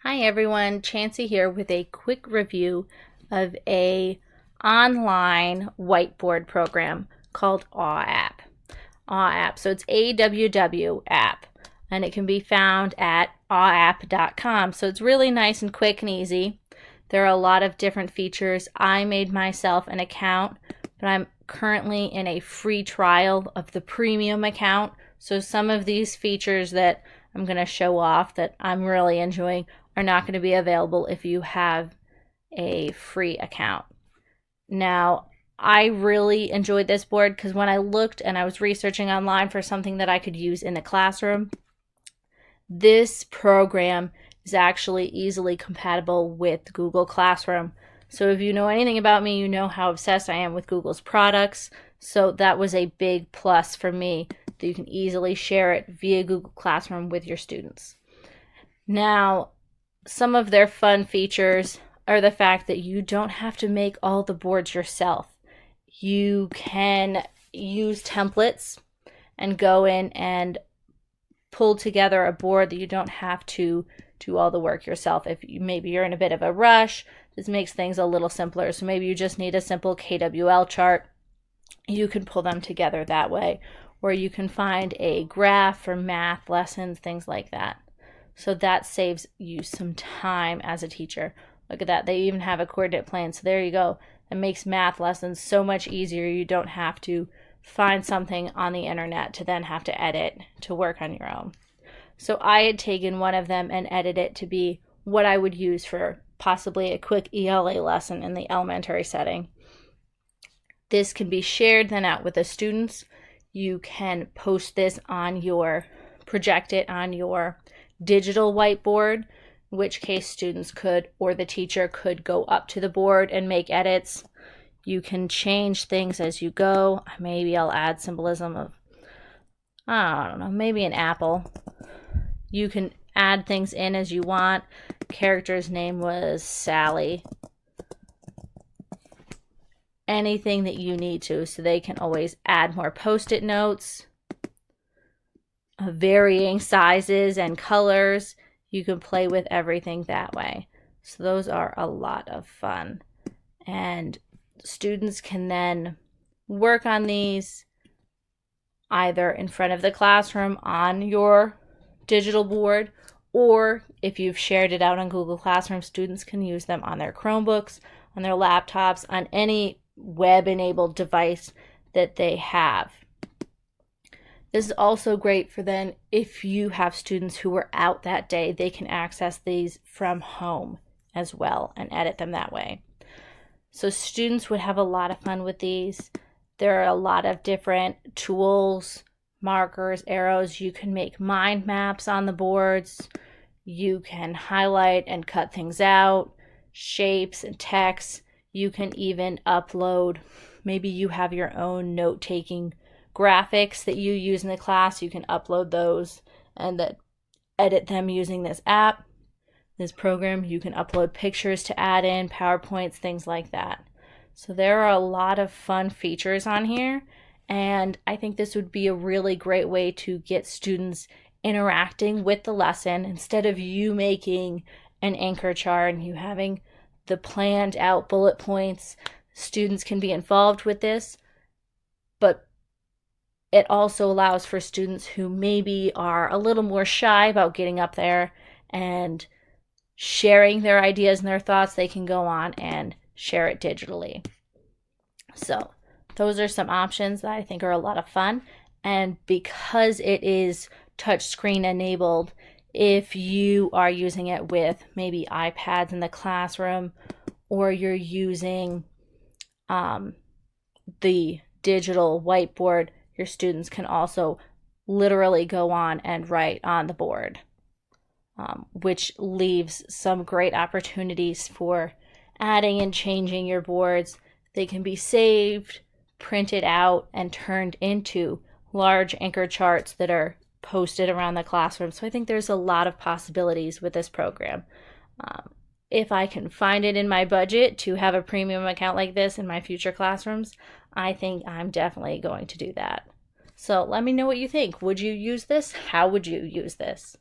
Hi everyone, Chancey here with a quick review of a online whiteboard program called AWW. AWW, so it's AWW app, and it can be found at awwapp.com. So it's really nice and quick and easy. There are a lot of different features. I made myself an account, but I'm currently in a free trial of the premium account. So some of these features that I'm going to show off that I'm really enjoying are not going to be available if you have a free account. Now, I really enjoyed this board because when I looked and I was researching online for something that I could use in the classroom, this program is actually easily compatible with Google Classroom. So if you know anything about me, you know how obsessed I am with Google's products. So that was a big plus for me, that you can easily share it via Google Classroom with your students. Now, some of their fun features are the fact that you don't have to make all the boards yourself. You can use templates and go in and pull together a board that you don't have to do all the work yourself. If maybe you're in a bit of a rush, this makes things a little simpler. So maybe you just need a simple KWL chart. You can pull them together that way. Or you can find a graph for math lessons, things like that. So that saves you some time as a teacher. Look at that. They even have a coordinate plane. So there you go. It makes math lessons so much easier. You don't have to find something on the internet to then have to edit to work on your own. So I had taken one of them and edited it to be what I would use for possibly a quick ELA lesson in the elementary setting. This can be shared then out with the students. You can post this on project it on your digital whiteboard, in which case students could, or the teacher could, go up to the board and make edits. You can change things as you go. Maybe I'll add symbolism of, I don't know, maybe an apple. You can add things in as you want. Character's name was Sally. Anything that you need to, so they can always add more post-it notes. Varying sizes and colors. You can play with everything that way. So those are a lot of fun. And students can then work on these either in front of the classroom on your digital board, or if you've shared it out on Google Classroom, students can use them on their Chromebooks, on their laptops, on any web-enabled device that they have. This is also great for then if you have students who were out that day, they can access these from home as well and edit them that way. So students would have a lot of fun with these. There are a lot of different tools, markers, arrows. You can make mind maps on the boards. You can highlight and cut things out, shapes and text. You can even upload, maybe you have your own note-taking graphics that you use in the class. You can upload those and then edit them using this app, this program. You can upload pictures to add in, PowerPoints, things like that. So there are a lot of fun features on here, and I think this would be a really great way to get students interacting with the lesson instead of you making an anchor chart and you having the planned out bullet points. Students can be involved with this, but it also allows for students who maybe are a little more shy about getting up there and sharing their ideas and their thoughts. They can go on and share it digitally. So those are some options that I think are a lot of fun. And because it is touchscreen enabled, if you are using it with maybe iPads in the classroom, or you're using the digital whiteboard, your students can also literally go on and write on the board, which leaves some great opportunities for adding and changing your boards. They can be saved, printed out, and turned into large anchor charts that are posted around the classroom. So I think there's a lot of possibilities with this program. If I can find it in my budget to have a premium account like this in my future classrooms, I think I'm definitely going to do that. So let me know what you think. Would you use this? How would you use this?